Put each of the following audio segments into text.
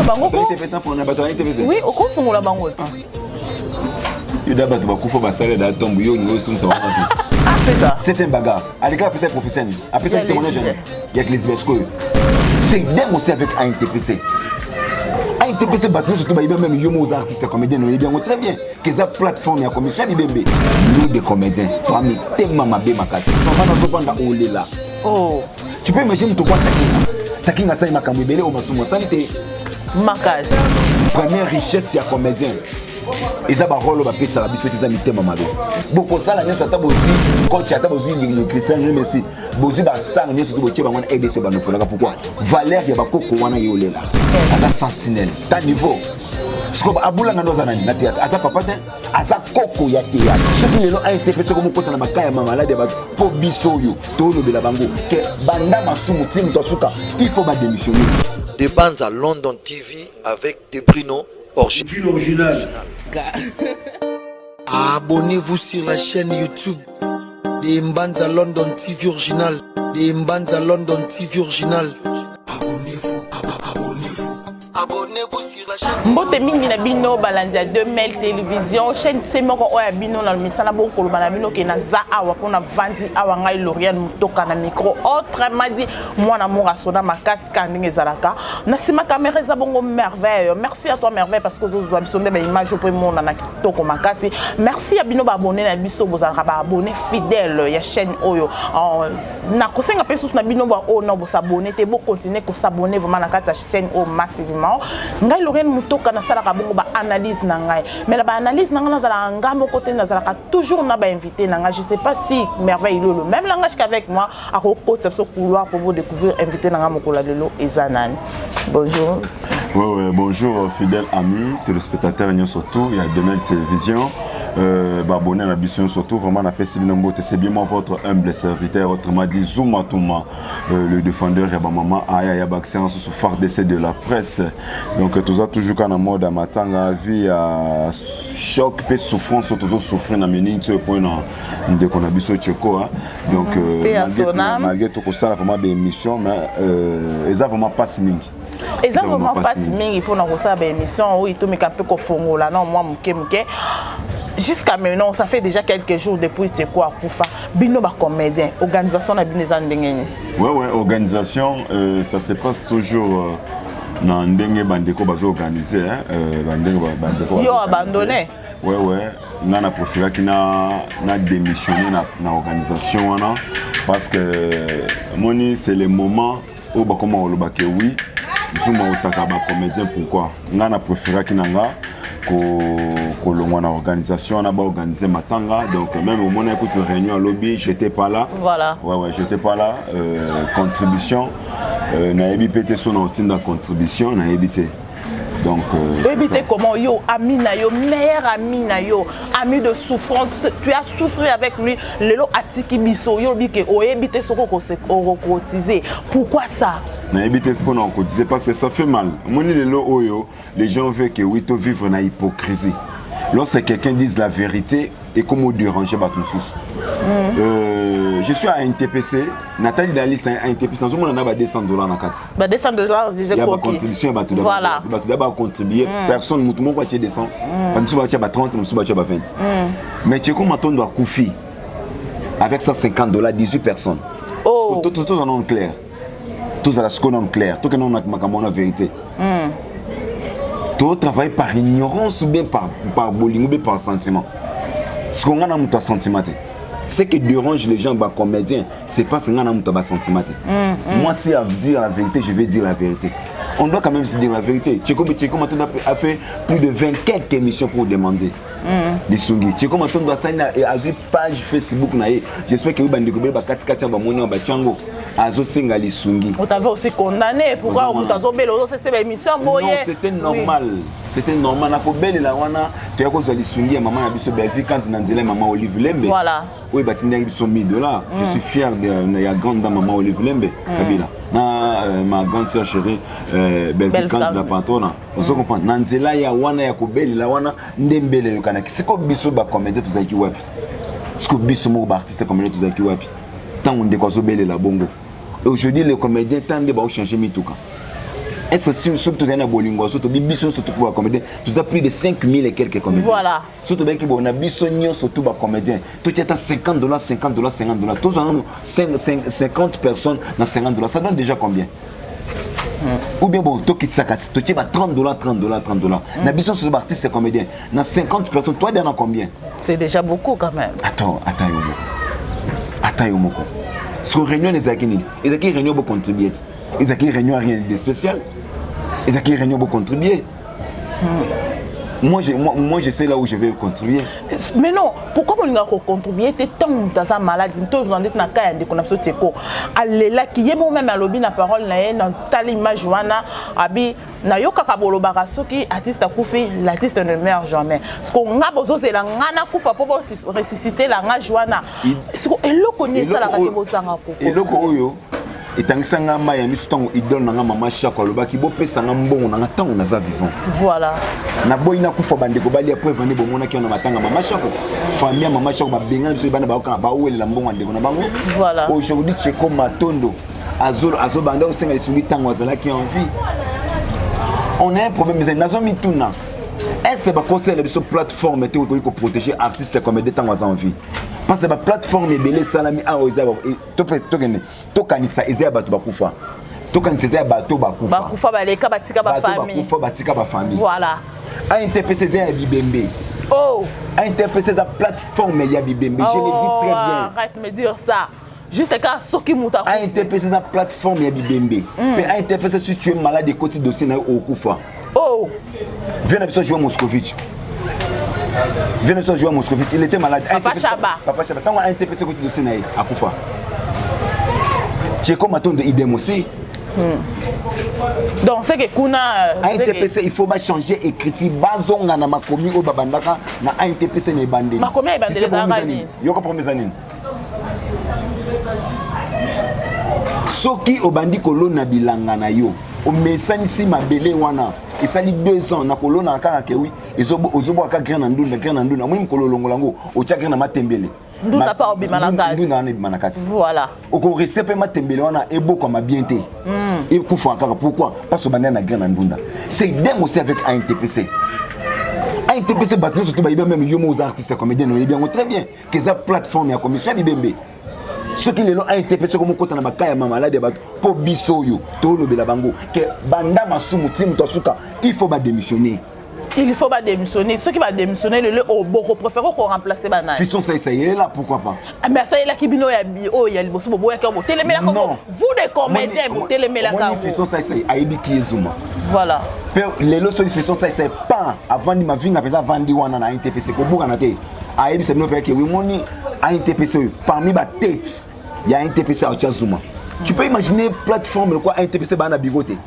bango ko oui okofungola bango yo d'abord tu vas couper ma salle dans tombe yo nous sommes ça c'est un bagarre allez gars c'est professionnel après ça témoignage il y a que les besco c'est dingue aussi avec ANTPC ANTPC bat nous surtout même yo aux artistes comédiens nous bien très bien que ça plateforme ya commission bibembe nous des comédiens toi mais tellement ma bé makasi on va nous vendre au là oh tu peux imaginer tout quoi takinga ça makambo belé au masumo sanité makasi première richesse ya comédien ils ont rôle ba pesa la biso teza mitema mabe boko sala nyo tata bozi coach ata bozi le Christian Messi bozi ba star nyo surtout boche ba ngwana EDC ba no pourquoi valeur ya ba koko wana yolela ata sentinelle ta niveau siko abula ngando za nani na théâtre asa papa te asa koko ya théâtre ce qui lelo a été fait comme kota na makaya mama malade ba po biso yo to lobela bango ke banda masumu tim to suka il faut ba démissionner des bandes à London TV avec des Bruno original. Abonnez-vous sur la chaîne YouTube des Mbanza London TV original. Des Mbanza London TV original. Abonnez-vous sur la chaîne. Mbote mingi na bino balandi 2000 télévision chaîne semoko oya bino na misala boko na bino ke na za awa pona vandi awa ngai Lauriane Mutoka na micro autrement dit mwana monga sona makasi kandinga ezalaka na sima caméra za bongo merveille merci à toi merveille parce que zo bisonde ba image pour mona na kitoko makasi merci à bino ba abonné na biso bozalaka ba abonné fidèle ya chaîne oyo na kosenga pesus na bino ba o no bo s'abonner te bo continuer ko s'abonner vraiment na kata chaîne o massivement ngai Lauriane Mutoka na sala ka bongo ba analyse na ngai mais la ba analyse na ngai na ngambo côté na zalaka toujours na ba invité na ngai je sais pas si merveille le même langage qu'avec moi à côté ce couloir pour vous découvrir invité na ngai mokola lelo ezanani bonjour ouais bonjour fidèles amis téléspectateurs nous surtout il y a 2000 télévision abonné à la mission surtout vraiment la paix c'est bien moi votre humble serviteur autrement dit Zouma Touma le défendeur et maman aya ya séance sous phare d'essai de la presse donc tout ça toujours quand en mode à matanga vie à choc et souffrance toujours souffrir na menine tu point de qu'on a biso tcheko donc malgré tout ça vraiment des émissions mais ils a vraiment pas mingi ils ont vraiment pas mingi pour nous ça des émissions où il tout mais un peu kofongola non moi muke jusqu'à maintenant, ça fait déjà quelques jours depuis que tu es quoi pour faire bino ba comédien organisation na bineza ndengeni. Ouais organisation ça se passe toujours na ndenge bandeko bazo organiser bandeko yo abandonné. Ouais na profila ki na démissionner na organisation wana parce que moni c'est le moment où ba comment on le ba que oui Zouma otaka ba comédien pourquoi na profila ki nanga ko longwa organisation on a organisé matanga donc même au moment où réunion à lobby j'étais pas là voilà ouais j'étais pas là contribution na ebipete son outil contribution na ebité donc éviter comment yo ami na yo meilleur ami na yo ami de souffrance tu as souffert avec lui lelo atiki biso yo bi ke o éviter soko ko cotiser pourquoi ça na éviter pour non cotiser parce que ça fait mal moni lelo oyo les gens veulent que oui to vivre na hypocrisie lorsque quelqu'un dise la vérité et comment déranger ba tous je suis à NTPC Nathalie Dalis à NTPC nous on a ba $200 na kati ba $200 déjà il y a ba contribution ba tout voilà ba tout d'abord contribuer personne mutu moko atie 200 ba mutu ba 30 mutu ba 20 mais tu comment on doit koufi avec $150 18 personnes oh tout en nom clair tous à la seconde clair tout que non makambo na vérité tout travail par ignorance ou bien par bolingo ou bien par sentiment ce qu'on a dans sentiment ce qui dérange les gens comédiens c'est pas ce qu'on a dans sentiment moi si à dire la vérité je vais dire la vérité on doit quand même se dire la vérité Tcheko a fait plus de 20 quelques émissions pour demander les sungi Tcheko Maton doit signer à une page Facebook j'espère que vous allez découvrir ba katikati ba moni ba chango azo senga les sungi on t'avait aussi condamné pourquoi on t'a zobé l'autre c'était émission boye non c'était normal c'était normal na ko belle la wana tu as cause les sungi maman ya biso belle quand nanzela maman Olive Lembe voilà oui bah tu n'as biso $1000 je suis fier de ya grande dame maman Olive Lembe Kabila na ma grande sœur chérie belle quand la patronne vous comprenez nanzela ya wana ya ko belle la wana ndembele yokana kisiko biso ba comédien tout ça qui wapi siko biso mo ba artiste comédien tout ça qui wapi tant on de ko zo belle la bongo. Aujourd'hui, les comédiens tendent à changer Mituka. Est-ce que si tu es un bolingo, surtout biso surtout pour comédien, tu as plus de 5000 et quelques comédiens. Voilà. Surtout bien qui bon na biso surtout pour comédien. Tu as $50, $50, $50. Tous en 50 personnes dans $50. Ça donne déjà combien? Ou bien bon, tu quittes ça, tu as $30, $30. Na biso sur artiste c'est comédien. Dans 50 personnes, toi tu as combien? C'est déjà beaucoup quand même. Attends, Yomoko. Sur réunion les akini, les akini réunion pour contribuer. Les akini réunion rien de spécial. Les akini réunion pour contribuer. Moi je sais là où je vais contribuer. Mais non, pourquoi on a contribué? Tu es tant malade, tu es en train de faire allez là qui est moi-même à lobby la parole dans telle image joana abi na yo kaka bolobaka soki artiste akufi l'artiste ne meurt jamais. Ce qu'on a besoin c'est la ngana kufa pour ressusciter la ngana joana. Ce qu'on eloko ni ça la kabosanga ko. Eloko oyo etangisanga maya misu tango idole nanga mama Shako alobaki bo pesa nga mbongo nanga tango naza vivant. Voilà. Na boy na kufa bandeko bali après vendre bomona ki on matanga mama Shako. Famille mama Shako ba benga biso bana ba ka ba olela mbongo ndeko na bango. Voilà. Aujourd'hui Cheko Matondo azo banda osenga lisuli tango azala qui en vie. On a un problème mais nazo mituna. Est-ce que conseil la plateforme était pour protéger artistes comme des temps en vie? Parce que la plateforme est belle salami a oza to kanisa ezaya bato bakufa. To kanisa bato bakufa. Bakufa baleka batika ba famille. Bakufa batika ba famille. Voilà. A interpréter ya Bibembe. Oh. A interpréter la plateforme ya Bibembe. Je le dis très bien. Arrête de me dire ça. Juste quand Soki Mouta. A interpréter la plateforme ya Bibembe. Mais a interpréter si tu es malade de côté dossier na okufa. Oh. Viens à jouer Moscovitch. Il était malade. Papa Chaba. Tant a interprété côté dossier na akufa. Cheko Matondo idem aussi. Donc c'est que kuna ANTPC il faut pas changer écriture bazonga na makomi o babandaka na ANTPC ne bandeli. Makomi e bandeli bazani. Yoko promesa nini? Soki obandi kolona bilanga na yo. O mesanisi mabele wana. Esali 2 ans na kolona kaka kewi. Ezobo aka grana ndunda. Mwim kololongolango o tchakra na matembele. Ndunda pa obimanakati. Ndunda na bimanakati. Voilà. Oko recepe matembele wana eboko ma bien te. Et kufa kaka pourquoi? Parce que banda na grana ndunda. C'est dingue aussi avec ANTPC. ANTPC batno surtout ba même yomo aux artistes comédiens no bien très bien que ça plateforme ya commission Bibembe. Ce qui les lo ANTPC comme kota na bakaya malade ba po biso yo to lobela bango que banda masumu timu tosuka il faut ba démissionner. Il faut pas démissionner. Ceux qui vont démissionner, le beaucoup préfèrent qu'on remplace Banane. Fiston ça il est là, pourquoi pas? Mais ça il a qui bino il y a le boss bobo qui vous télémela comme vous des comédiens vous télémela comme vous. Fiston ça il aibi qui Zuma. Voilà. Les lots sur Fiston ça c'est pas avant de ma vie à présent vendre wana na NTPC ko buka na te. Aibi c'est no que oui moni NTPC parmi ba tête il y a NTPC à Zuma. Tu peux imaginer plateforme quoi NTPC ba na bigoté.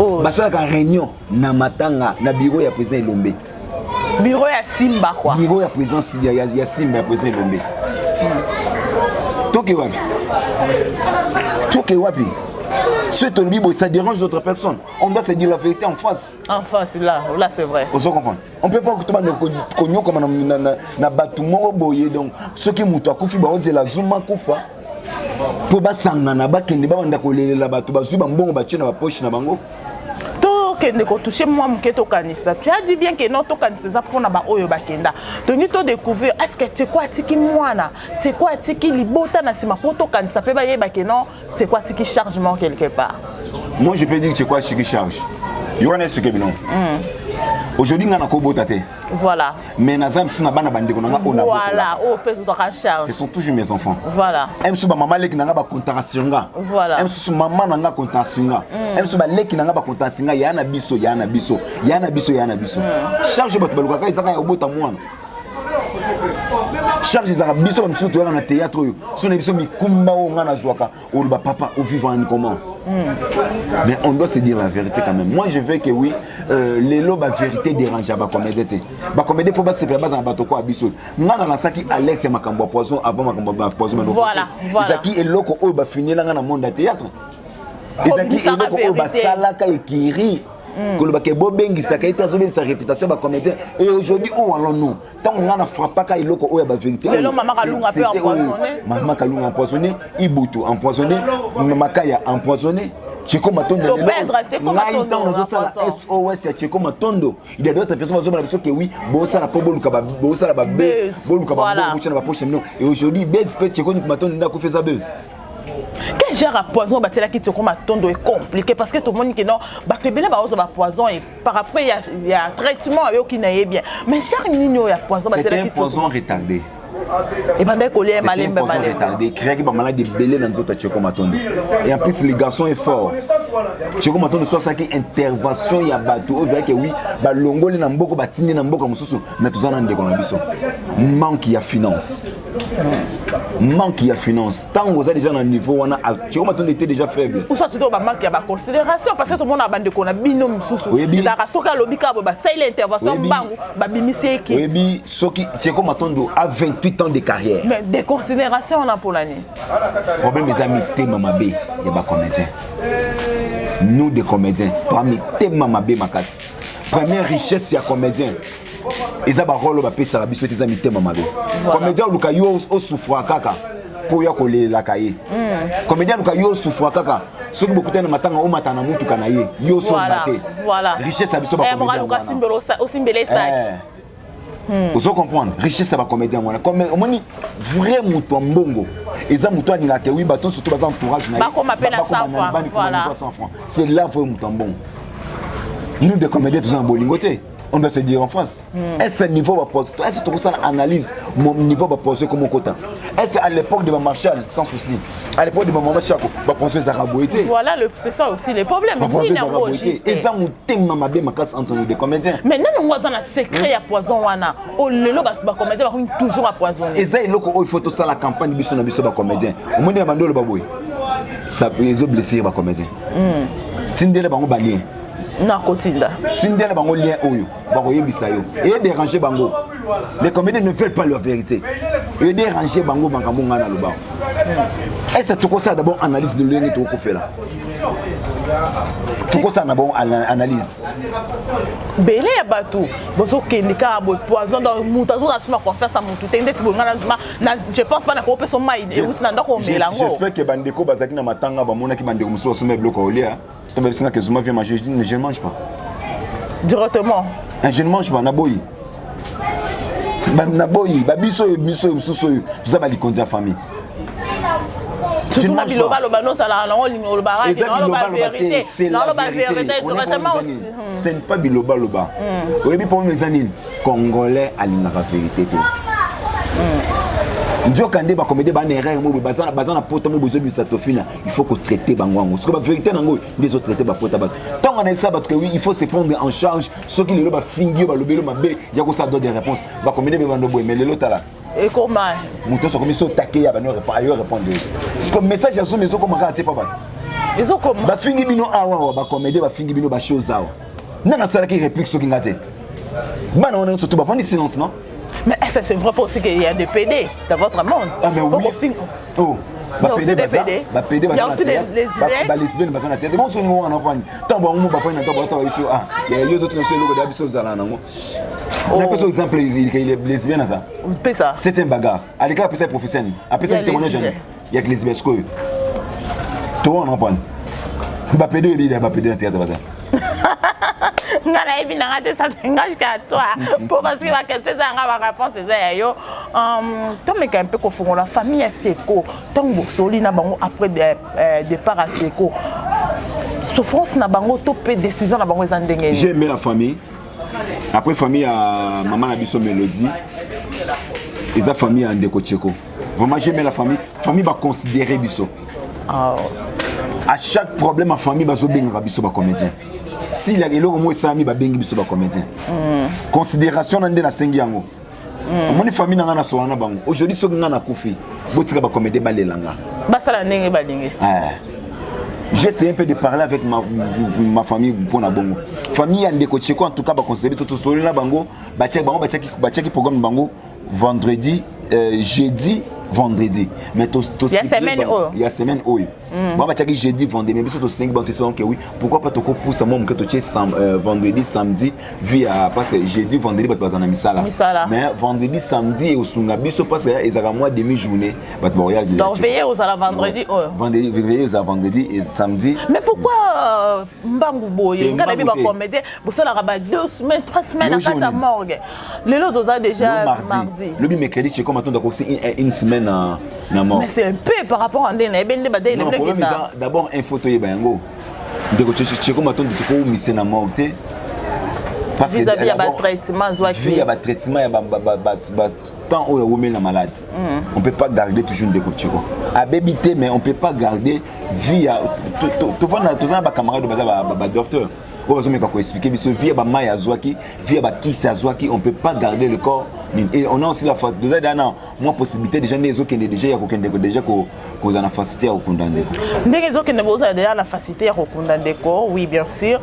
Oh. Basala ka réunion na matanga na bureau ya président Lombe. Bureau ya Simba quoi. Bureau ya président ya Simba ya président Lombe. Toke wapi. Ce ton bibo ça dérange d'autres personnes. On doit se dire la vérité en face. En face là c'est vrai. On se comprend. On peut pas que tout le monde konyo comme na batu mo boye donc ceux qui muto akufi ba ozela zuma kufa. Pour ba sangana ba kende ba wanda kolelela batu ba zuba mbongo ba tchena ba poche na bango. Kende ko toucher moi mketo kanisa. Tu as dit bien que non to kanisa pour na ba oyo bakenda. Donc to découvrir est-ce que c'est quoi tiki mwana? C'est quoi tiki libota na sima poto kanisa pe ba yeba que non, c'est quoi tiki chargement quelque part. Moi je peux dire que c'est quoi tiki charge. You want expliquer bien. Aujourd'hui ngana ko botate. Voilà. Mais nazam suna bana bandeko nanga ona. Voilà, oh peut to charge. Ce sont toujours mes enfants. Voilà. Em suba mama leki nanga ba kontasinga. Voilà. Em susu mama nanga kontasinga. Em suba leki nanga ba kontasinga yana biso. Charge bato baluka ka izaka ya obota mwana. Charge izaka biso ba msutu na théâtre yo. Sona biso mikumba o ngana zwaka. O ba papa au vivant comment. Mais on doit se dire la vérité quand même. Moi je veux que oui, les lots la vérité dérange ba comédie. Ba comédie faut pas se préparer dans bato ko abiso. Ngana na saki Alex ya makambo poison avant makambo poison. Voilà. Zaki eloko o ba finir là na monde de théâtre. Zaki eloko o ba salaka ekiri. Kolobake bobengisa kaita zo sa réputation ba comédien et aujourd'hui où allons-nous tant on a frappé ka iloko o ya ba vérité le mama kalunga peu empoisonné mama kalunga empoisonné ibutu empoisonné makaya empoisonné Cheko Matondo SOS ya Cheko Matondo. Il y a d'autres personnes qui ont dit que oui, Bossa la Pobo Lukaba, Bossa la Babez, Bolukaba, Bossa la et aujourd'hui, Bez peut Cheko Matondo n'a fait sa buzz. Quel genre à poison bah, qui Cheko Matondo est compliqué parce que tout le monde dit que non, bah que bien bah poison et par après il y a traitement avec qui n'est bien. Mais chaque nino il y a poison bah c'est un poison retardé. Et pendant qu'on est malin, c'est un poison retardé. Créé qui va malade de belé dans notre Cheko Matondo. Et en plus le garçon est fort. Cheko Matondo soit ça qui intervention ya bateau. On dirait que oui, bah longoli na mboko batini na mboko mususu. Mais tout ça n'a pas de manque il y a finance. Manque il y a finance. Tant que vous êtes déjà dans le niveau, on a Cheko Matondo était déjà faible. Ou ça tu dois manque il y a considération parce que tout le monde a bande qu'on a binôme mususu. Il a rasoka lobika bah ça il intervention bango bah bimisi qui. Oui bi soki Cheko Matondo a 28 ans de carrière. Mais des considérations on a pour l'année. Problème mes amis Temamabé, il y a pas comédien. Nous des comédiens, toi mi Temamabé makas. Première richesse il y a comédien. Ils ont un rôle à payer biso tes amis Temamabé. Comédien luka yo au souffra kaka pour ya coller la cahier. Comédien luka yo souffra kaka. Ceux qui beaucoup de matanga au matana mutu kanaye yo so baté. Voilà. Richesse à biso ba comédien. Vous comprenez? Richesse ça va comédien moi. Comme on dit vrai mouton mbongo. Ils ont mouton n'inga que oui baton surtout dans entourage na. Ba comme appelle à 100 francs. Voilà. C'est là vrai mouton bon. Nous des comédiens tous en bolingoté. On doit se dire en France. Est-ce niveau va poser? Est-ce que tout ça analyse mon niveau va poser comme quota? Est-ce à l'époque de Marshall sans souci? À l'époque de Maman Chako va poser Zaraboité. Voilà c'est ça aussi les problèmes. Et ça mouton mamabé ma casse entre nous des comédiens. Mais non on a un secret à poison wana. Oh le lo ba comédien va toujours à poisonner. Et ça il faut tout ça la campagne biso na biso ba comédien. Au moins na bandolo baboy. Ça les blessés ba comédien. Tindele bango balien. Na kotinda. Tindele bango lien oyo. Bango yebisa yo. Et déranger bango. Les comédiens ne veulent pas leur vérité. Et déranger bango bangambo ngana lo ba. Est-ce que tout ça d'abord analyse de l'un et tout fait là. Tout ça d'abord analyse. Belé ya batou. Bozo kendika bo poison dans mutazo na suma confiance à mutu. Tende tu ngana je pense pas na ko peso mai et na ndako melango. J'espère que bandeko bazaki na matanga ba mona ki bandeko muso suma bloco olia. Tu me dis que Zuma vient manger, je ne mange pas. Directement. Je ne mange pas, Naboyi. Naboyi, Biso, tout ça va les conduire à la famime. C'est la vérité. C'est la vérité. Ce n'est pas Biloba Loba. Oui, pour mes amis, Congolais à la vérité. Njokande ba comédie ba erreur mo bazana poto mo besoin de satofina il faut que traiter bangwango parce que la vérité nango des autres traiter ba pota ba tant on a ça parce que oui il faut se prendre en charge ceux qui le ba fingi ba lobelo mabe ya ko ça donne des réponses ba comédie ba ndo boy mais le lot là et comment muto so comme so taquer ya ba no répondre parce que message ya so mezo comme ka te pas ba ils ont comment ba fingi bino awa ba comédie ba fingi bino ba chose awa nana sala qui réplique so qui ngate bana on est surtout ba fond silence non. Mais est-ce que c'est vrai pour aussi qu'il y a des PD dans votre monde? Ah mais oui. Oh, il y a aussi des PD. Il y a aussi des lesbiennes. Bon, si nous on apprend, tant bon, on va faire une temps ici. Ah, il y a les autres qui sont là, d'habitude sur Zala, non? On a pas exemple il est lesbienne ça. C'est ça. C'est un bagarre. À l'écart après ça professionnel. Après ça témoignage. Il y a que lesbiennes quoi. Tout on apprend. Ba PD il ba PD dans théâtre ça. Ngana ebi nanga te ça t'engage qu'à toi pour parce que va que c'est ça nga réponse c'est yo tant mais un peu confondre la famille Teko tant bosoli na bango après départ à Teko souffrance na bango topé décision na bango ezandengé. J'ai aimé la famille après famille à maman na biso Mélodie et sa famille à Ndeko Teko vraiment j'ai aimé la famille va considérer biso à chaque problème ma famille va zo benga biso ba comédien. Si la elo mo sami ba bengi biso ba comédien. Considération nande na sengi yango. Moni famille na ngana so na bango. Aujourd'hui so ngana kufi. Botika ba comédien ba lelanga. Ba sala ndenge ba lingi. J'essaie un peu de parler avec ma famille pour na bongo. Famille ya Ndeko Teko en tout cas ba considérer tout solo na bango, ba check bango ba check programme bango vendredi jeudi vendredi. Mais to il y a semaine il y a semaine Moi, je vais jeudi, vendredi, mais surtout 5 banques, que oui, pourquoi pas te pousser moi, que tu vendredi, samedi, via parce que jeudi, vendredi, tu vas en misala. Mais vendredi, samedi, au Sungabiso, parce que ils ont moi demi-journée. Donc, veillez aux à vendredi. Vendredi, veillez aux vendredi et samedi. Mais pourquoi Mbangu Boye, quand il va commettre, vous savez, il y a 2 semaines, 3 semaines à la morgue. Le lot dosa déjà mardi. Le mercredi, c'est comme une semaine à mort. Mais c'est un peu par rapport à d'abord un photo bango. C'est comme attendre de trop misser na mort. Parce que il y a un traitement, il y a un traitement, il y a tant où on met la malade. On ne peut pas garder toujours des côtés. À bébité, mais on ne peut pas garder via. Tu vois, tu as un camarade de docteur. On va expliquer, via Maya Zouaki, via Kissa Zouaki, on ne peut pas garder le corps. Et on a aussi la facilité. Moi, possibilité déjà, les autres qui sont déjà qu'on a la facilité à condamner. Les autres qui ont déjà la facilité à condamner, oui, bien sûr.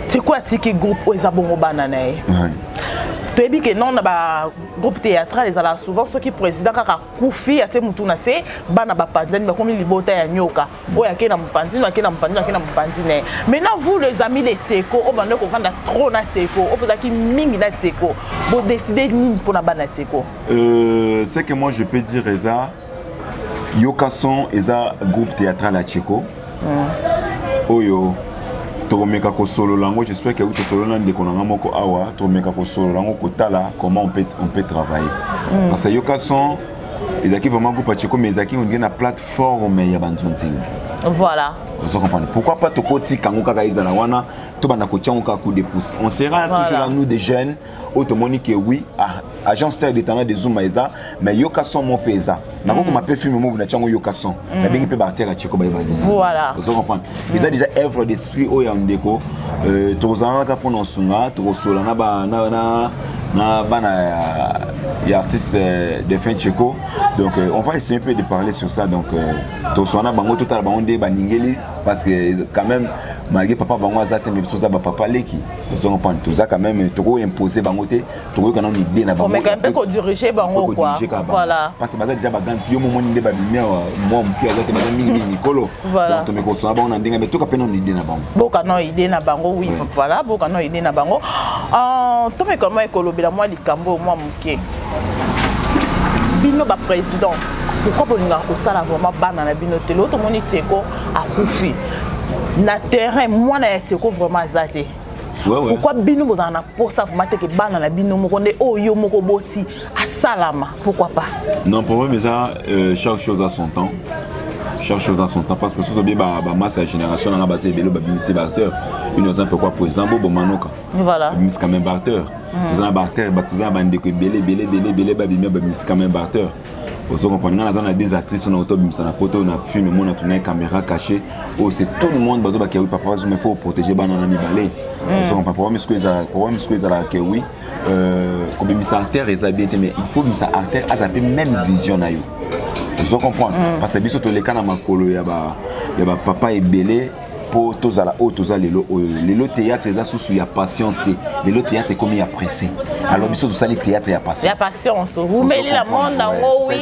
C'est quoi le groupe où ils ont banane? Tu as dit que non, le groupe théâtral, ils ont souvent ceux qui président kaka Koufi, à Tmoutouna, c'est bana bapanzine, mais comme ils botent à Nyoka, ou à Kena Mpanzine, à Kena Mpanzine, à Kena Mpanzine. Maintenant, vous, les amis, les Teko, on va nous comprendre trop na Teko, on peut dire qu'il mingi na Teko, vous décidez ni pour la bana Teko. C'est que moi, je peux dire, Eza, Yokason, Eza, groupe théâtral à Tcheko. Oyo. Toromeka ko solo lango, j'espère que vous solo lango de konanga moko awa, toromeka ko solo lango kotala comment on peut travailler. Parce que Yokason, ils ont vraiment groupe à Tcheko, mais ils ont une plateforme ya bantonting. Voilà. Vous comprenez? Pourquoi pas tokoti kango kaka izana wana, to bana ko tchango coup de pouce. On sera toujours là nous des jeunes, automoni que oui, agence terre d'état de Zuma eza, mais Yokason mon pesa. Nako ko m'a film mo na tchango Yokason. Na bengi pe barter à Tcheko ba ba. Voilà. Vous comprenez? Ils ont déjà œuvre d'esprit au Yandeko. Tozana ka pona sunga, to sola na ba na bana y artiste de fin Tcheko. Donc on va essayer un peu de parler sur ça. Donc tozana bango total bango de baningeli parce que quand même malgré papa bango azate mais ça ba papa leki. Vous comprenez? Tout ça quand même toko imposer bango te, toko kana ni idée na bango. Mais quand même ko diriger bango quoi. Voilà. Parce que baza déjà ba gan fio mo ni de ba bimia moi mki azate ba mingi Nicolo. Voilà. Donc to me ko so ba on ndinga mais toka pena ni idée na bango. Boka no idée na bango oui voilà, boka no idée na bango. To me comment ekolobela moi likambo moi mki. Bino ba président. Pourquoi vous n'avez pas vraiment banana bino telo to moni Teko a Koufi. Na terrain moi na Teko vraiment zaté. Pourquoi bino vous en a pour ça vous matez que banana bino mo konde oyo moko boti a salama. Pourquoi pas? Non pour moi mais ça chaque chose a son temps. Chaque chose a son temps parce que surtout bien masse la génération on a basé bélo ba bimisi barter. Une exemple quoi président Bobo Manoka. Voilà. Bimisi quand même barter. Tous en barter ba tous en bande que belé ba bimisi ba bimisi quand même barter. Vous comprenez, on a des actrices, on a autobus, on a photo, on a film, on a tourné caméra cachée. Oh, c'est tout le monde qui a eu papa, il faut protéger banana mi balai. Vous comprenez, pour moi, ce que ça que oui, comme mis artère et mais il faut mis artère à sa même vision na yo. Vous comprenez, parce que biso to les kana makolo ya ba papa et belé. Pour tous à la haute, tous à l'élo théâtre, il y a sous il y a patience, l'élo théâtre est comme il y a pressé. Alors biso tout ça les théâtres il y a patience. Il y a patience. Vous mettez la monde en haut oui.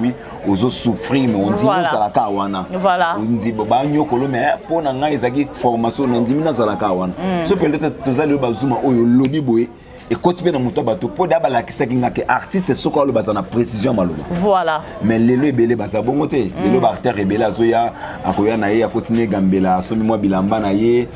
Oui, aux autres souffrir mais on dit nous ça la kawana. Voilà. On dit bah nyoko mais pour nanga ezaki formation on dit nous ça la kawana. So peut-être tous à le bazuma oyo lobby boy. Et quand tu viens dans mon bateau, pour d'abord la question que artiste c'est quoi le bazar na précision malheureux. Voilà. Mais les le belé bazar bon côté. Les le barter rebelle azoya akoya na ye akotine gambela somi moi bilamba na ye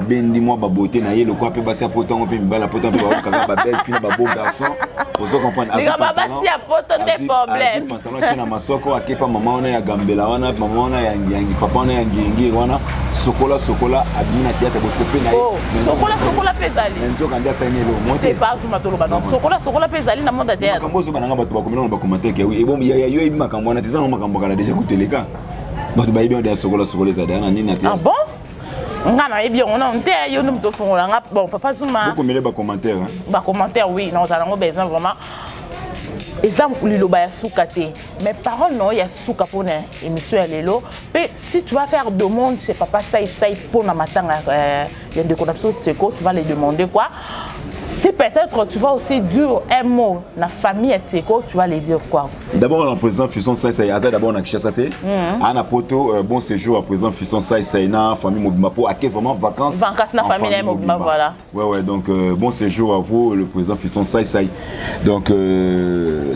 bendi moi baboté na ye le quoi peut passer poton pe mbala poton pe ba ba belle fille ba beau garçon. Vous comprenez? Les gars ba passer à poton des problèmes. Pantalon tena masoko akepa maman ona ya gambela wana maman ona ya ngi papa ona ya ngi wana sokola abina théâtre bo sepe na ye. Sokola pezali. Nzo kanda sa nelo. C'est pas sous ma toloba non sokola pezali na monde théâtre kambo zo bananga bato bakomela ba commenter ke oui et bon ya yo ibi makambo na tizana makambo kala déjà kuteleka bato ba ibi on sokola za dana nini na théâtre. Ah bon ngana ibi on a nté yo nous to fongola nga bon papa Zuma beaucoup mêler ba commentaire ba commentaire oui non ça lango besoin vraiment exemple liloba ya souka te mais parole non ya souka pour une émission ya lelo mais si tu vas faire demande chez papa ça pour na matanga il y a des connexions Teko tu vas les demander quoi. Si peut-être tu vas aussi dire un mot, la famille Teko, tu vas les dire quoi? D'abord, on a président Fisson Saïsaï. D'abord, on a Kishasate. On a poto, bon séjour à président Fisson Saïsaï, na famille Mobimapo. À quel vraiment vacances? Vacances, na famille Mobima, voilà. Ouais, donc bon séjour à vous, le président Fisson Saïsaï. Donc,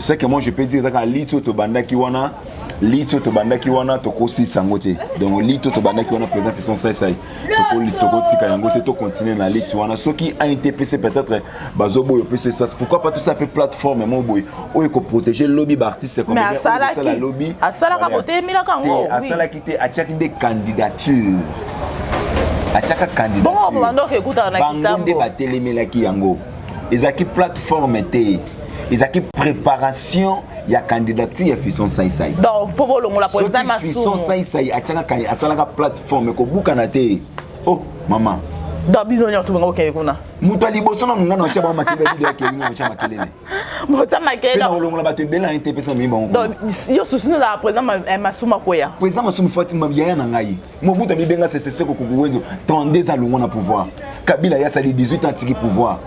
c'est que moi, je peux dire que Lito Tobanda Kiwana. Lito Tobanda Kiwana, Toko si sangote. Donc, Lito Tobanda Kiwana, président Fisson Saïsaï. Toko Tika Yangote, to continuer dans Lito Wana. Ceux qui ont été PC peut-être, Bazobo, plus espace. Pourquoi pas tout ça peut plateforme, mon boy? Où il faut protéger le lobby d'artistes comme la lobby. À ça, la côté, Mila Kango. À ça, la quitter, à chaque des candidatures. À chaque candidature. Bon, on va donc écouter un acquittement. Bango de Télémelaki Yango. Ils ont qui plateforme était. Ils ont qui préparation. Il y a candidature, il y a Fisson Saïsaï. Donc, pour le président Massoum. Fisson Saïsaï, à chaque plateforme, ko bukanate. Oh, maman. Dans Bisognon, tu m'as dit qu'on a. Moutali Bosson, on a un chabon maquillé de Kéline, on a maquillé. Mota maquillé. On l'a battu bien à NTPC, mais bon. Donc, yo soutenu la président Massoum Koya. Président Massoum Fatima, il y a un angaï. Mon bout de Bibenga, c'est ce que vous 32 ans, on a pouvoir. Kabila, il y a 18 ans, il pouvoir.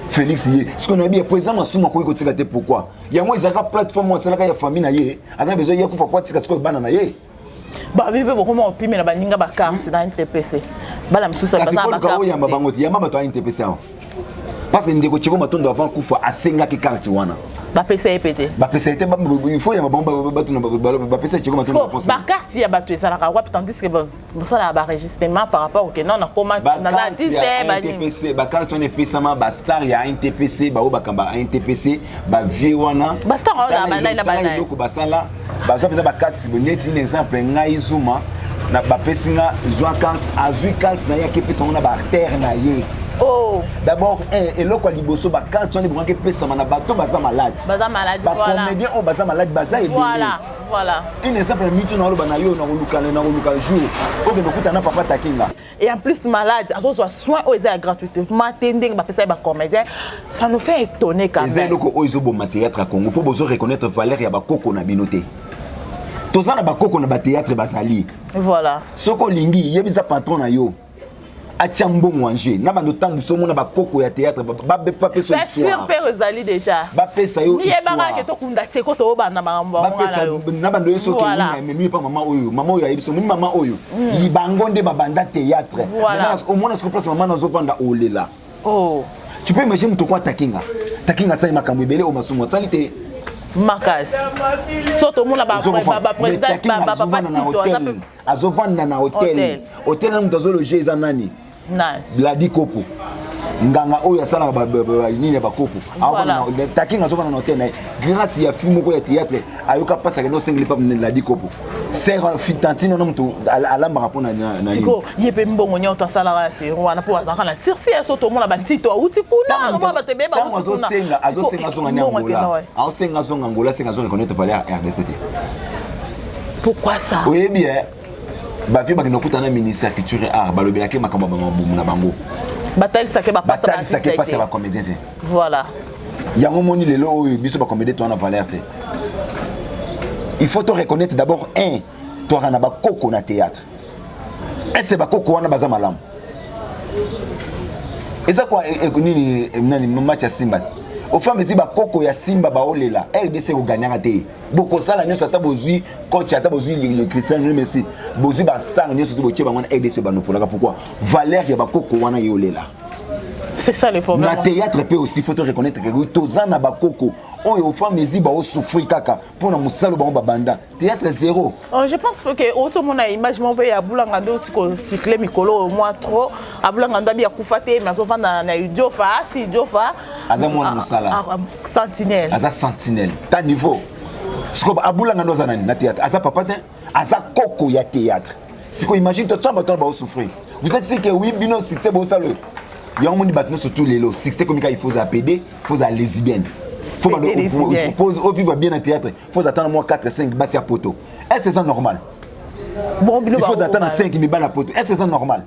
Félix, ce qu'on a dit, président Massoum Koya, pourquoi? Il y a moi, ils ont une plateforme, c'est là qu'il y a famille, il y a besoin de faire quoi, c'est ce qu'on a banana. Bah, oui, beaucoup moins optimé, mais la baninga carte dans NTPC. Bala msusa bana bakati. Kasi yamba bangoti yamba bato NTPC awa. Parce que ndeko chiko matondo avant kufa asenga ki carte wana. Ba PC pété. Ba PC té il faut yamba bamba bato ba PC chiko matondo ba poste. Ba carte ya bato ça la ka tandis que ça la ba enregistrement par rapport au que non na comment na la disé ba NTPC ba carte on est pesama ba star ya NTPC ba obakamba NTPC ba vie wana. Ba star on na ba loko basala ba so pesa ba carte si boneti un exemple ngai Zuma na ba pesinga zwa carte azui carte na ya ke pesa on a ba artère na ye. Oh. D'abord, et là, quand il ba carte on est branqué pesa na bato baza malade. Baza malade voilà. Ba comédien on baza malade baza et voilà. Un exemple mitu na loba na yo na luka jour. OK no kuta na papa takinga. Et en plus malade, à soit soin aux gratuitement tending ba pesa ba comédien, ça nous fait étonner quand même. Et loko oizo bo théâtre à Congo pour besoin reconnaître valeur ya ba koko na binoté. Tozana ba koko na ba théâtre basali. Voilà. Soko lingi yebisa patron na yo. Atiambo manger na bando tambu somo na ba koko ya théâtre ba pa peso histoire. C'est sûr père Rozali déjà. Ba pesa yo histoire. Ni eba ke to kunda teko to ba na mamba ngala yo. Na bando yo soki na memi pa mama oyo yebiso mimi mama oyo. Yibangonde ba banda théâtre. Maintenant au moins sur place maman na zo vanda olela. Oh. Tu peux imaginer mtu kwa takinga. Takinga sai makambo ibele o masumo salite. Makas. Soto mona ba président ba azovanda na hôtel. Hôtel na mtazo loger za nani? Na. Bladi kopo. Nganga oyo asala nini ba kopo. Avant takinga azovanda na hôtel na grâce ya film ko ya théâtre ayoka pasa que no single pap na Bladi kopo. Sera fitantino no mtu alamba rapona na nini. Siko yepe mbongo nyota sala se wana po azaka na sirsi soto mona ba tito uti kuna ngoma ba tebe ba kuna. Azosenga zonga ni Angola. Azosenga zonga Angola senga zonga connaître valeur RDCT. Pourquoi ça? Oui bien. Ba fi ba kinokuta na ministère culture et art balobelaki makamba ba mabumu na bango. Bataille ça que ba passer bataille ça que passer ba comédien. Voilà. Yango moni lelo oyo biso ba comédien toi na valeur te. Il faut te reconnaître d'abord toi na ba koko na théâtre. C'est ba koko wana baza malamu. Eza quoi nini nani match ya Simba. Au fond me dit ba koko ya Simba ba olela. RDC ko gagnera te. Boko sala nyo sata bozui coach ata bozui le Cristiano Messi. Bozui ba star nyo soto boche ba wana RDC ba no polaka pourquoi? Valeur ya ba koko wana yolela. C'est ça le problème. Na théâtre peut aussi faut te reconnaître que tozana ba koko oyo femme mezi ba o souffrir kaka pour na musalo ba banda. Théâtre zéro. Je pense que auto mona image mo pe ya bulanga ndo tiko cycle mikolo au moins trop abulanga ndo bia kufate na zo vanda na Jofa si Jofa aza mona musala. Sentinelle. Aza sentinelle. Ta niveau. Siko abulanga ndo za nani na théâtre. Aza papa te aza koko ya théâtre. Siko imagine toi ba ba souffrir. Vous êtes sûr que oui bino succès bo salo. Il y a un monde qui surtout les lots. C'est comme il faut à PD, il faut à lesbienne. Il faut vivre bien en théâtre. Il faut attendre moins 4-5 basses à poteau. Est-ce que c'est normal? Il faut attendre 5 000 balles à poteau. Est-ce que c'est normal?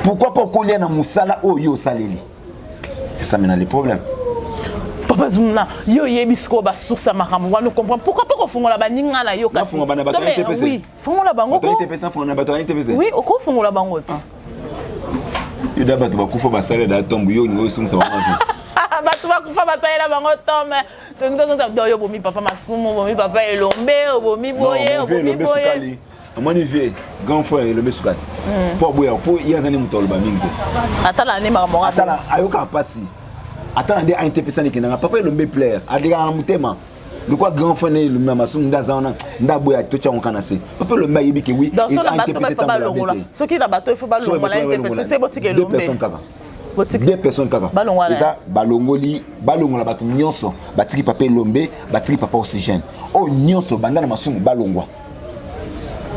Pourquoi pas coller dans Moussala ou yo saleli? C'est ça maintenant le problème. Papa Zumna, yo yebisko ba source makambo wa nous comprend pourquoi pas qu'on fongola baninga na yo kasi. Fongola bana bato NTPC. Oui, fongola bango. Bato NTPC fongola bato NTPC. Oui, au ko fongola bango. Yo d'abord tu vas kufa ba salaire da tombe yo ngo sungsa ba mavi. bato bakufa basalela bango tome oyo bomi papa masumu bomi papa elombe obomi boye obomi boye amoni vie grand frère elombe sukali po boya po yazani mutoloba mingi atala ni makambo atala ayoka pasi atala nde intepesa nikenda papa elombe plaire adika na mutema le quoi grand frère ne elombe masumu ndazana ndaboya tocha onkana se papa elombe yebike oui intepesa tambola soki na bato il faut balongola intepesa c'est botike elombe deux personnes kaka eza balongola bato nyonso batiki papa elombe batiki papa oxygène o nyonso banda na masumu balongwa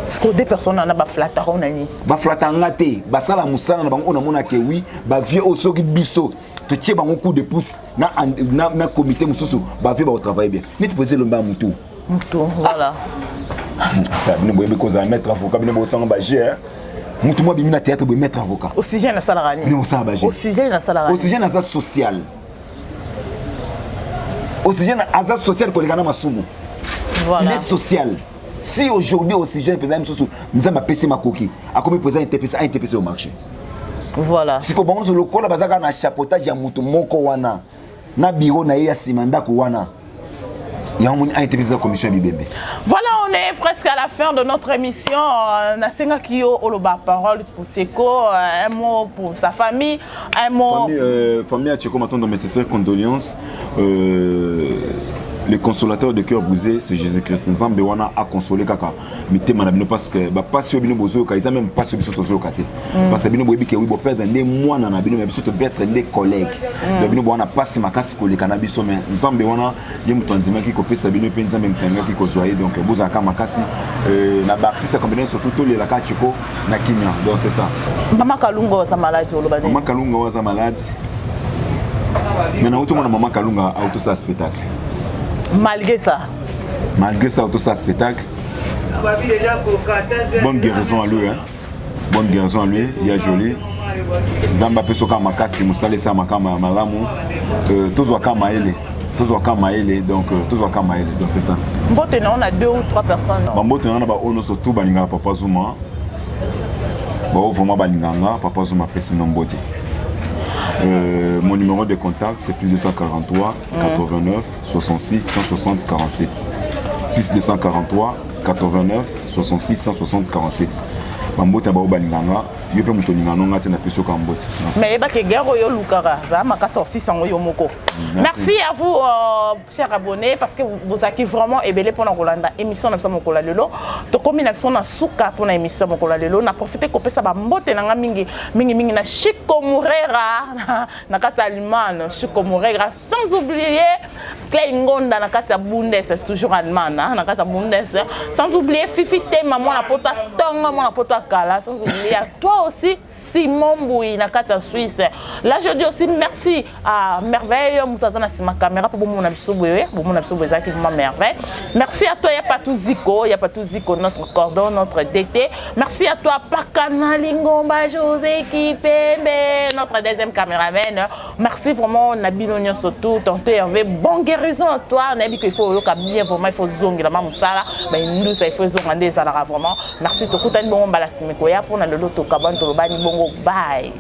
Parce que deux personnes en a baflata on a ni. Baflata ngate, basala musala na bango on a mona ke oui, ba vieux osoki biso. Tu tiens bango coup de pouce na comité mususu, ba vieux ba au travail bien. Ni tu poser le bas mutu. Mutu, voilà. Ça ne boye cause à mettre avocat, ne bo sang ba gérer. Mutu moi bimina théâtre bo mettre avocat. Oxygène na salarié. Ne bo sang ba gérer. Oxygène na salarié. Oxygène na social. Oxygène na social ko lekana masumu. Voilà. Il est social. Si aujourd'hui Oxygène présent chose nous avons PC makoki a combien présent intéressé au marché. Voilà. Si ko bango le kola bazaka na chapeautage ya mutu moko wana na bureau na ya simanda ko wana. Il y a un intéressé la commission Bibembe. Voilà, on est presque à la fin de notre émission. Nasenga Kyo Oloba parole pour Tcheko, un mot pour sa famille, un mot famille à Tcheko maintenant mes sincères condoléances. Le consolateur de cœur brisé, c'est Jésus-Christ. Nzambe wana a consolé kaka. Mité manabino parce que ba passion bino bozo ka ils même pas sur biso tozo kati. Parce que bino boyebi ke oui bo perdre des mois na bino mais biso to perdre des collègues. Donc bino wana passe makasi ko le cannabis mais Nzambe wana yem tonzima ki ko pesa bino pe Nzambe mtanga ki ko zoyer donc boza ka makasi na ba artiste combiner surtout to le la ka chiko na kimia. Donc c'est ça. Maman Kalunga wa malade olobani. Maman Kalunga wa malade. Mais na auto maman Kalunga auto ça spectacle. Malgré ça, auto ça spectacle. Bonne guérison à lui, hein. Bonne guérison à lui, il y a joli. Zamba pesoka makasi musale sa makama malamu. Tozo kama ele. Donc c'est ça. Mbote on a 2 ou 3 personnes. Mbote on a ba ono surtout balinga papa Zuma. Ba vraiment balinganga papa Zuma pesi nombote. Mon numéro de contact c'est plus 243 89 66 160 47. Plus 243 89 66 160 47. Mambote ba obalinganga yope mutoningana ngate na peso kambote. Mais ba ke gero yo lukara za makasa 600 yo moko. Merci à vous chers abonnés parce que vous avez vraiment ébélé pour la Rolanda émission na samo kola lelo. To komi na biso na suka pour na émission mo kola lelo na profiter ko pesa ba mbote na mingi na Chico Mourera na kata Allemagne Chico Mourera sans oublier Klein Ngonda na kata Bundes toujours Allemagne na kata Bundes sans oublier Fifi Tema moi na poto tonga moi na poto kala sans oublier à toi aussi Simon Boui na kata Suisse. Là je dis aussi merci à Merveille Moutazana c'est ma caméra pour mon abisso boye, pour mon abisso boye qui m'a merveille. Merci à toi y a pas tout Zico, notre cordon, notre DT. Merci à toi Pakana Lingomba José Kipembe, notre deuxième caméraman. Merci vraiment Nabino surtout tonton Hervé. Bonne guérison à toi. Nabi qu'il faut bien vraiment il faut zongi la mamusala, mais nous ça il faut zongander ça vraiment. Merci tout le bon balasime koya pour na le loto kabane to bani bongo bye.